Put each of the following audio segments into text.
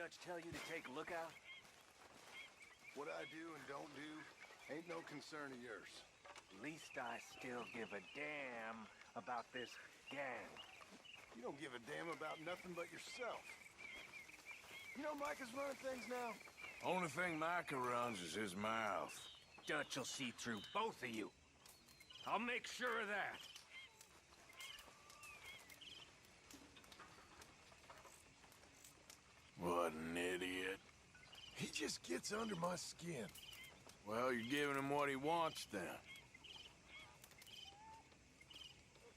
Dutch tell you to take a look out? What I do and don't do ain't no concern of yours. At least I still give a damn about this gang. You don't give a damn about nothing but yourself. You know Micah's running things now? Only thing Micah runs is his mouth. Dutch will see through both of you. I'll make sure of that. What an idiot. He just gets under my skin. Well, you're giving him what he wants then.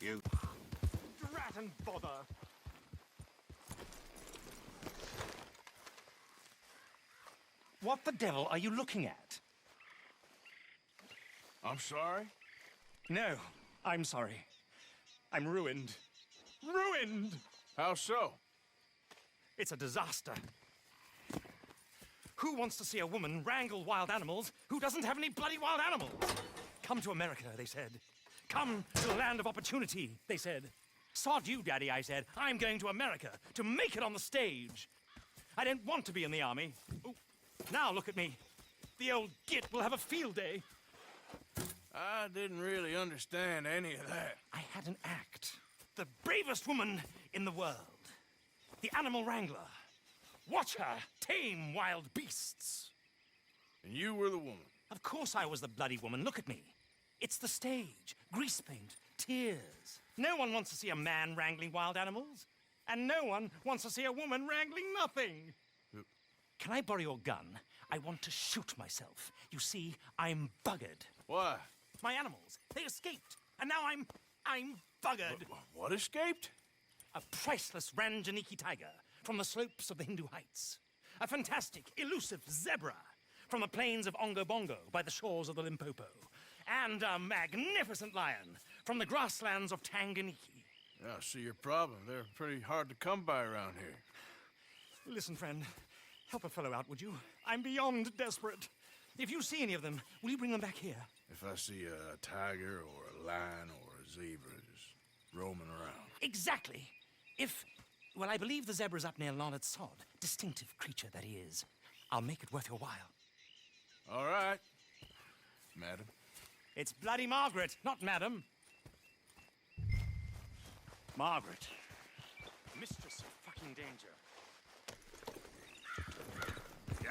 You... Drat and bother! What the devil are you looking at? I'm sorry? No, I'm sorry. I'm ruined. Ruined! How so? It's a disaster. Who wants to see a woman wrangle wild animals who doesn't have any bloody wild animals? Come to America, they said. Come to the land of opportunity, they said. Sod you, Daddy, I said. I'm going to America to make it on the stage. I don't want to be in the army. Ooh, now look at me. The old git will have a field day. I didn't really understand any of that. I had an act. The bravest woman in the world. The animal wrangler. Watch her tame wild beasts. And you were the woman. Of course I was the bloody woman. Look at me. It's the stage. Grease paint. Tears. No one wants to see a man wrangling wild animals. And no one wants to see a woman wrangling nothing. Can I borrow your gun? I want to shoot myself. You see, I'm buggered. Why? My animals, they escaped. And now I'm buggered. What escaped? A priceless Ranjaniki tiger from the slopes of the Hindu Heights. A fantastic, elusive zebra from the plains of Ongo Bongo by the shores of the Limpopo. And a magnificent lion from the grasslands of Tanganyika. Yeah, I see your problem. They're pretty hard to come by around here. Listen, friend, help a fellow out, would you? I'm beyond desperate. If you see any of them, will you bring them back here? If I see a tiger or a lion or a zebra just roaming around. Exactly. Well, I believe the zebra's up near Larned Sod. Distinctive creature that he is. I'll make it worth your while. All right, madam. It's bloody Margaret, not madam. Margaret. Mistress of fucking danger. Yeah.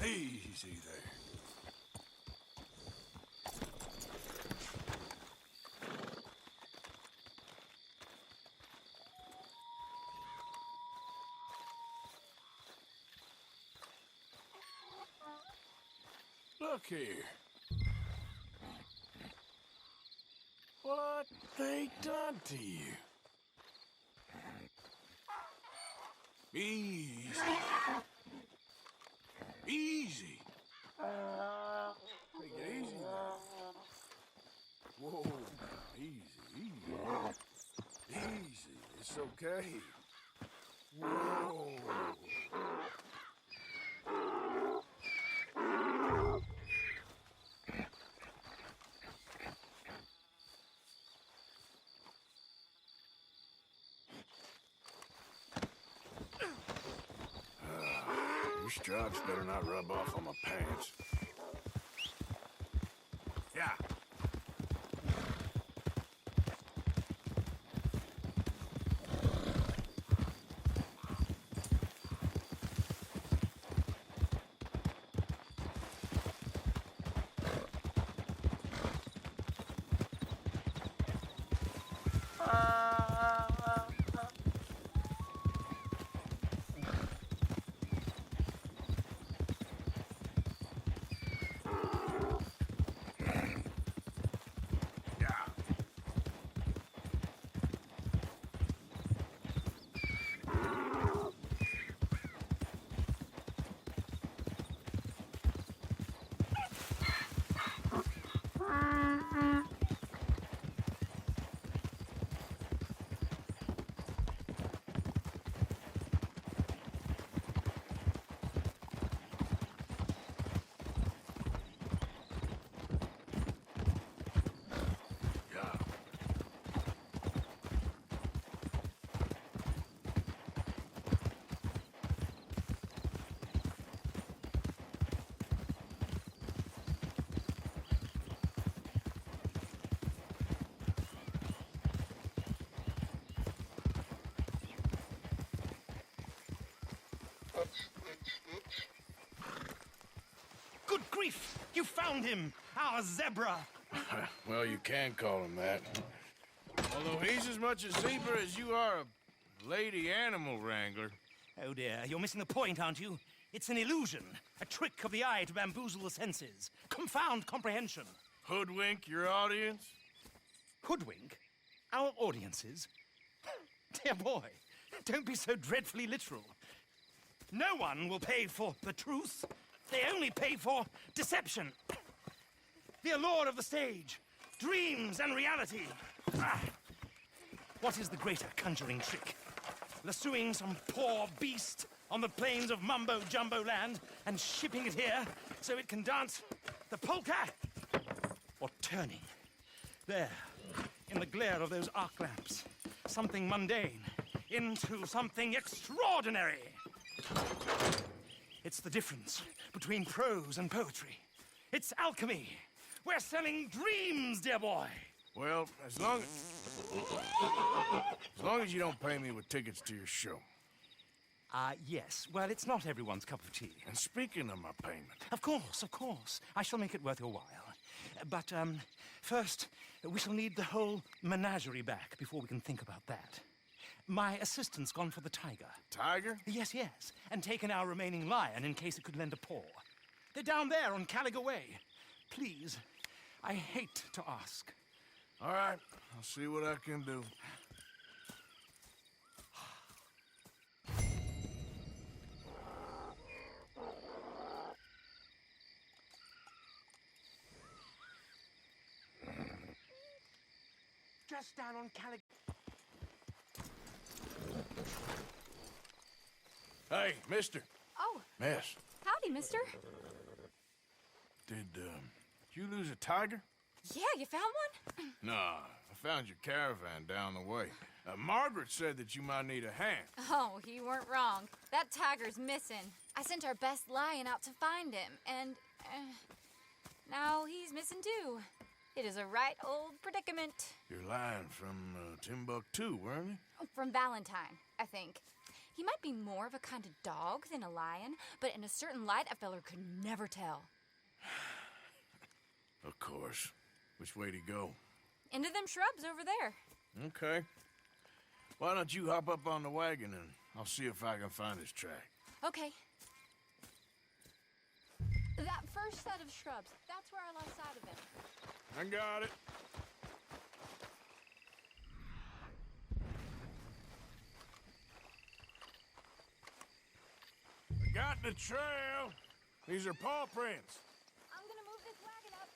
Easy there. Look here. What they done to you? Easy. Easy. Take it easy now. Whoa. Easy, easy. Easy. It's okay. Whoa. These stripes better not rub off on my pants. Yeah. grief! You found him! Our zebra! Well, you can call him that. Although he's as much a zebra as you are a lady animal wrangler. Oh dear, you're missing the point, aren't you? It's an illusion, a trick of the eye to bamboozle the senses, confound comprehension. Hoodwink your audience? Hoodwink? Our audiences? Dear boy, don't be so dreadfully literal. No one will pay for the truth. They only pay for deception. The allure of the stage, dreams and reality. Ah. What is the greater conjuring trick? Lassoing some poor beast on the plains of mumbo-jumbo land and shipping it here so it can dance the polka? Or turning, there, in the glare of those arc lamps, something mundane into something extraordinary? It's the difference between prose and poetry. It's alchemy. We're selling dreams, dear boy. Well, as long as you don't pay me with tickets to your show. Yes. Well, it's not everyone's cup of tea. And speaking of my payment, Of course. I shall make it worth your while. But, first, we shall need the whole menagerie back before we can think about that. My assistant's gone for the tiger. Tiger? Yes, and taken our remaining lion in case it could lend a paw. They're down there on Caliga Way. Please, I hate to ask. All right, I'll see what I can do. Just down on Caliga... Hey, mister. Oh, Miss, howdy, mister. did you lose a tiger? Yeah, you found one? Nah, I found your caravan down the way. Margaret said that you might need a hand. Oh, you weren't wrong. That tiger's missing. I sent our best lion out to find him, and now he's missing too. It is a right old predicament. You're lying from Timbuktu, weren't you? From Valentine, I think. He might be more of a kind of dog than a lion, but in a certain light, a feller could never tell. Of course. Which way to go? Into them shrubs over there. Okay. Why don't you hop up on the wagon and I'll see if I can find his track. Okay. That first set of shrubs, that's where I lost sight of him. I got it. I got the trail. These are paw prints. I'm gonna move this wagon up.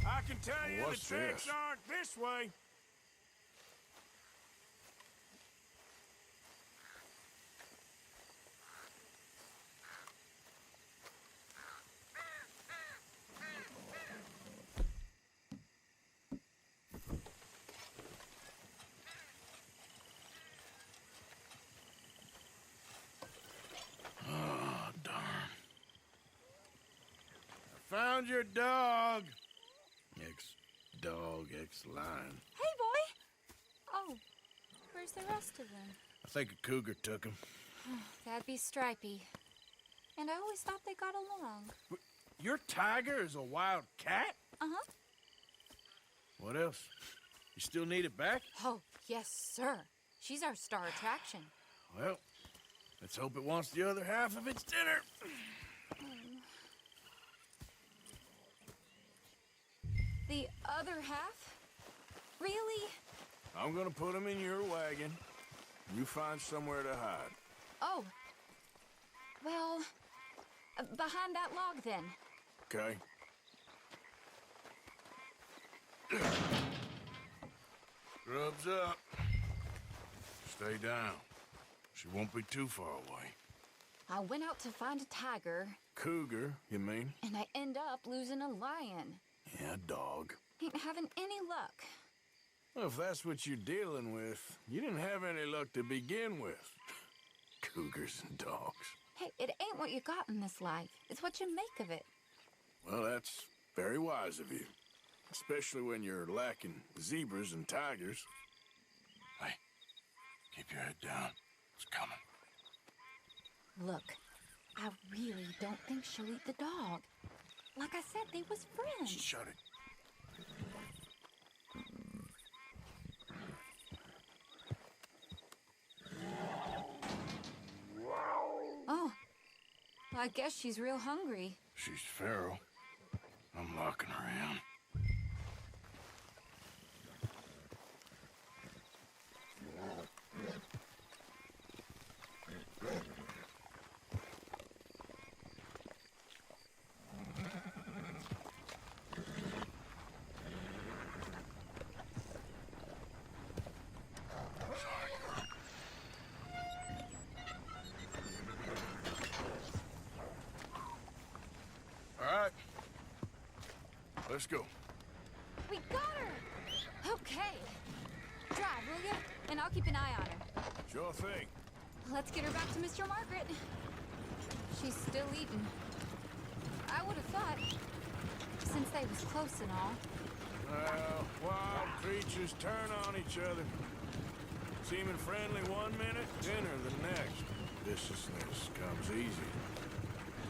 I can tell you What's the tracks this? aren't this way. Oh, darn. I found your dog. Ex-dog, ex-lion. Hey, boy! Oh, where's the rest of them? I think a cougar took him. That'd be Stripey. And I always thought they got along. Your tiger is a wild cat? Uh-huh. What else? You still need it back? Oh, yes, sir. She's our star attraction. Well, let's hope it wants the other half of its dinner. The other half? Really? I'm gonna put him in your wagon. You find somewhere to hide. Oh. Well, behind that log, then. Okay? Scrubs up. Stay down. She won't be too far away. I went out to find a tiger, Cougar, you mean? and I end up losing a lion. Yeah, dog. Ain't having any luck. Well, if that's what you're dealing with, you didn't have any luck to begin with. Cougars and dogs. Hey, it ain't what you got in this life. It's what you make of it. Well, that's very wise of you. Especially when you're lacking zebras and tigers. Hey, keep your head down. It's coming. Look, I really don't think she'll eat the dog. Like I said, they was friends. Shut it. Oh, I guess she's real hungry. She's feral. I'm locking her in. All right. Let's go. We got her! Okay. Drive, will you? And I'll keep an eye on her. Sure thing. Let's get her back to Mr. Margaret. She's still eating. I would have thought, since they was close and all. Well, wild creatures turn on each other. Seeming friendly one minute, dinner the next. Viciousness comes easy.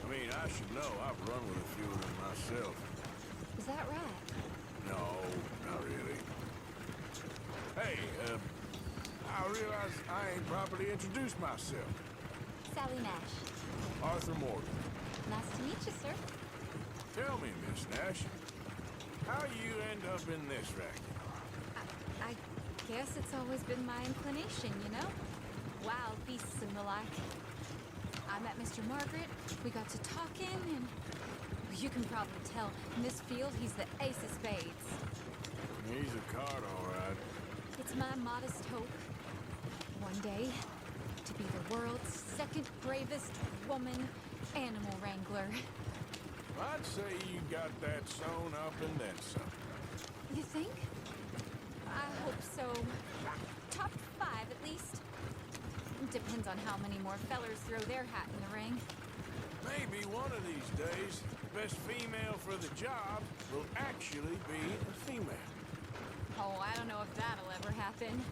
I mean, I should know. I've run with a few of them myself. Is that right? No, not really. Hey, I realize I ain't properly introduced myself. Sally Nash. Arthur Morgan. Nice to meet you, sir. Tell me, Miss Nash, how you end up in this racket? I guess it's always been my inclination, you know? Wild beasts and the like. I met Mr. Margaret, we got to talking, and you can probably tell, in this field, he's the ace of spades. He's a card, all right. It's my modest hope, one day, to be the world's second bravest woman animal wrangler. I'd say you got that sewn up and then some. You think? I hope so. Top 5, at least. Depends on how many more fellers throw their hat in the ring. Maybe one of these days, the best female for the job will actually be a female. Oh, I don't know if that'll ever happen.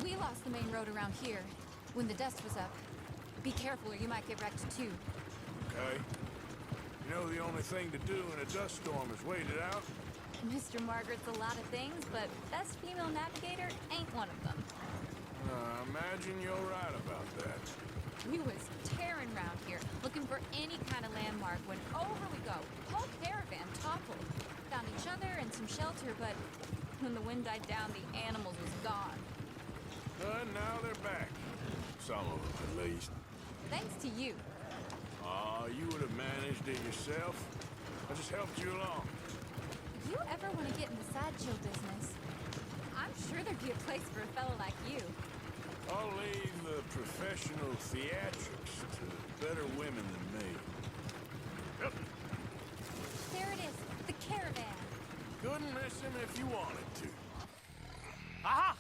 We lost the main road around here when the dust was up. Be careful or you might get wrecked too. Okay? You know the only thing to do in a dust storm is wait it out? Mr. Margaret's a lot of things, but best female navigator ain't one of them. I imagine you're right about that. We was tearing around here, looking for any kind of landmark when over we go. Whole caravan toppled. Found each other and some shelter, but when the wind died down, the animals was gone. And now they're back. Some of them, at least. Thanks to you. Aw, you would have managed it yourself. I just helped you along. If you ever want to get in the sideshow business, I'm sure there'd be a place for a fella like you. I'll leave the professional theatrics to better women than me. Yep. There it is, the caravan. Couldn't miss him if you wanted to. Aha!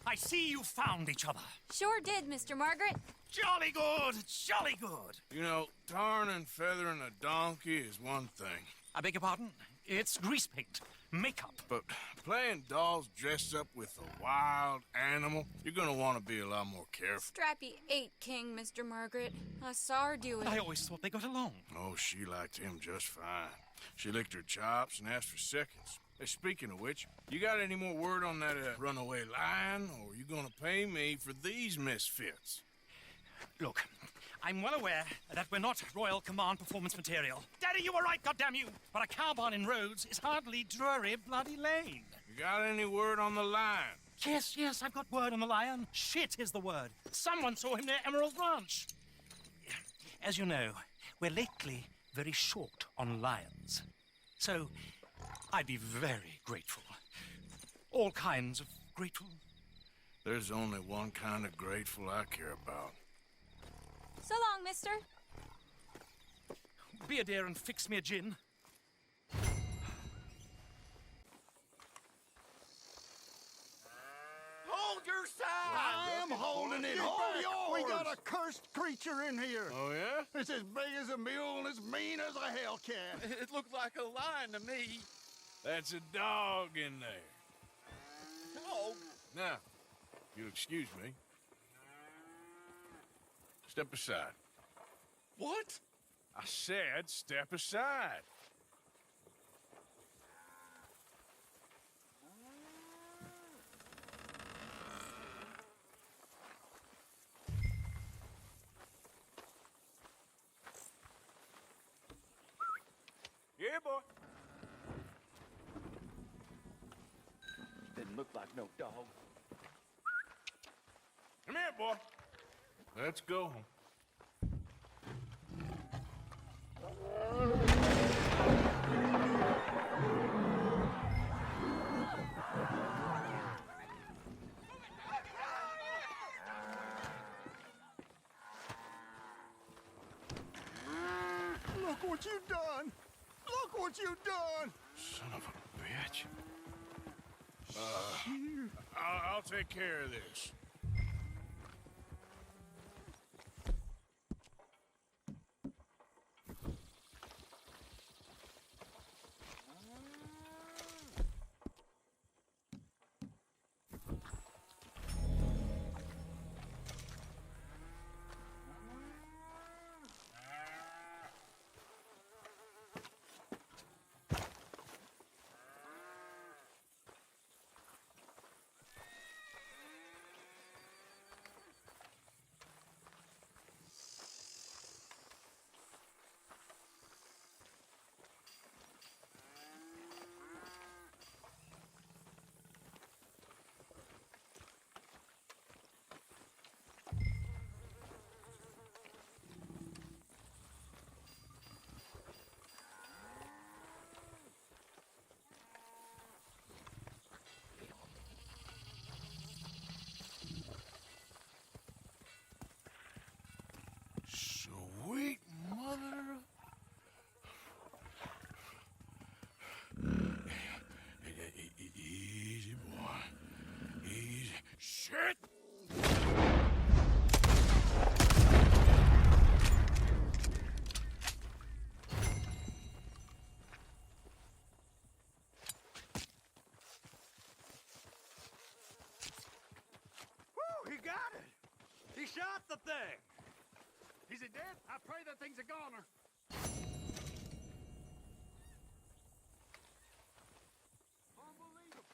I see you found each other. Sure did, Mr. Margaret. Jolly good, jolly good. You know, tarring and feathering a donkey is one thing. I beg your pardon? It's grease paint, makeup. But playing dolls dressed up with a wild animal, you're gonna want to be a lot more careful. Strappy ate King, Mr. Margaret. I saw her do it. I always thought they got along. Oh, she liked him just fine. She licked her chops and asked for seconds. Hey, speaking of which, you got any more word on that runaway lion, or are you gonna pay me for these misfits? Look, I'm well aware that we're not Royal Command performance material. Daddy, you were right, goddammit you! But a cow barn in Rhodes is hardly Drury Bloody Lane. You got any word on the lion? Yes, I've got word on the lion. Shit is the word. Someone saw him near Emerald Ranch. As you know, we're lately very short on lions. So, I'd be very grateful. All kinds of grateful. There's only one kind of grateful I care about. So long, mister. Be a dear and fix me a gin. Hold your side! I am holding it. Hold yours! We got a cursed creature in here. Oh, yeah? It's as big as a mule and as mean as a hellcat. It looked like a lion to me. That's a dog in there. Dog? Now, you'll excuse me. Step aside. What? I said step aside. Yeah, boy. Didn't look like no dog. Come here, boy. Let's go. Look what you've done! Look what you've done! Son of a bitch. I'll take care of this. Sweet mother. Easy, boy. Easy. Shit! Woo, he got it! He shot the thing! Is it dead? I pray that thing's a goner. Unbelievable.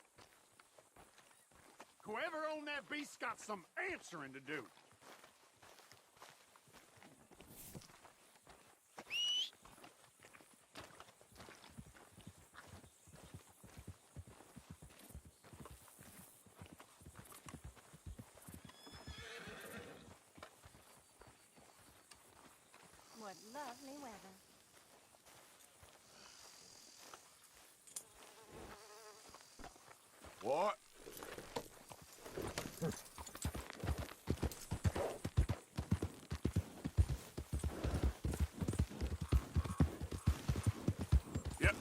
Whoever owned that beast's got some answering to do. What lovely weather. What? Yep.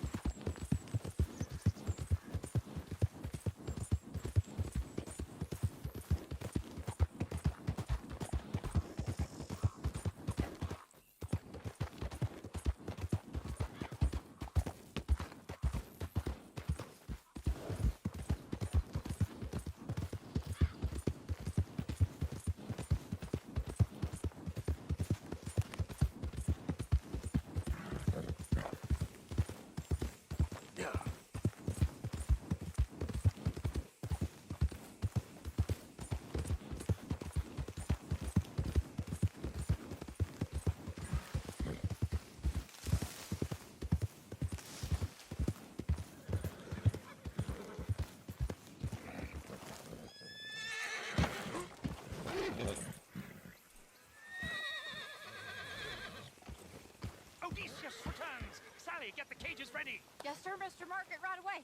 Odysseus returns! Sally, get the cages ready! Yes, sir, Mr. Margaret, right away.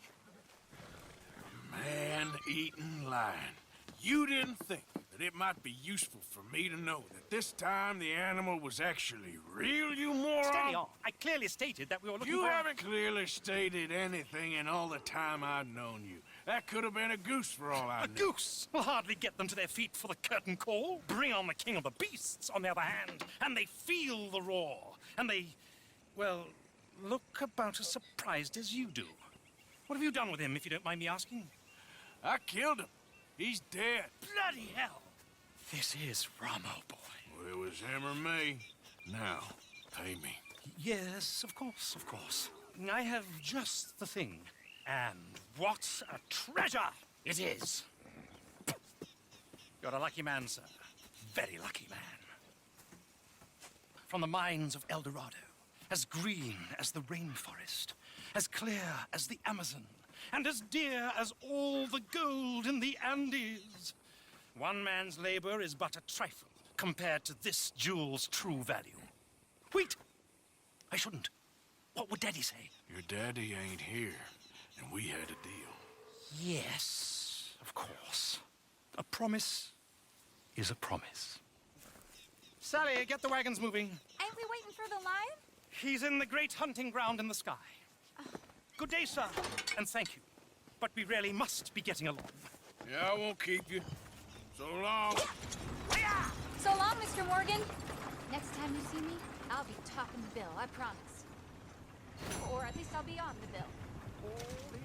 Man-eating lion. You didn't think that but it might be useful for me to know that this time the animal was actually real, you moron. Steady on. I clearly stated that we were looking You for... haven't clearly stated anything in all the time I've known you. That could have been a goose for all I A knew. goose will hardly get them to their feet for the curtain call. Bring on the king of the beasts, on the other hand, and they feel the roar. And they, well, look about as surprised as you do. What have you done with him, if you don't mind me asking? I killed him. He's dead. Bloody hell! This is Ramo, boy. Well, it was him or me. Now, pay me. Yes, of course, of course. I have just the thing. And what a treasure it is! You're a lucky man, sir. Very lucky man. From the mines of El Dorado, as green as the rainforest, as clear as the Amazon, and as dear as all the gold in the Andes. One man's labor is but a trifle compared to this jewel's true value. Wait! I shouldn't. What would Daddy say? Your daddy ain't here, and we had a deal. Yes, of course. A promise is a promise. Sally, get the wagons moving. Ain't we waiting for the lion? He's in the great hunting ground in the sky. Good day, sir, and thank you. But we really must be getting along. Yeah, I won't keep you. So long. So long, Mr. Morgan. Next time you see me, I'll be topping the bill, I promise. Or at least I'll be on the bill. Holy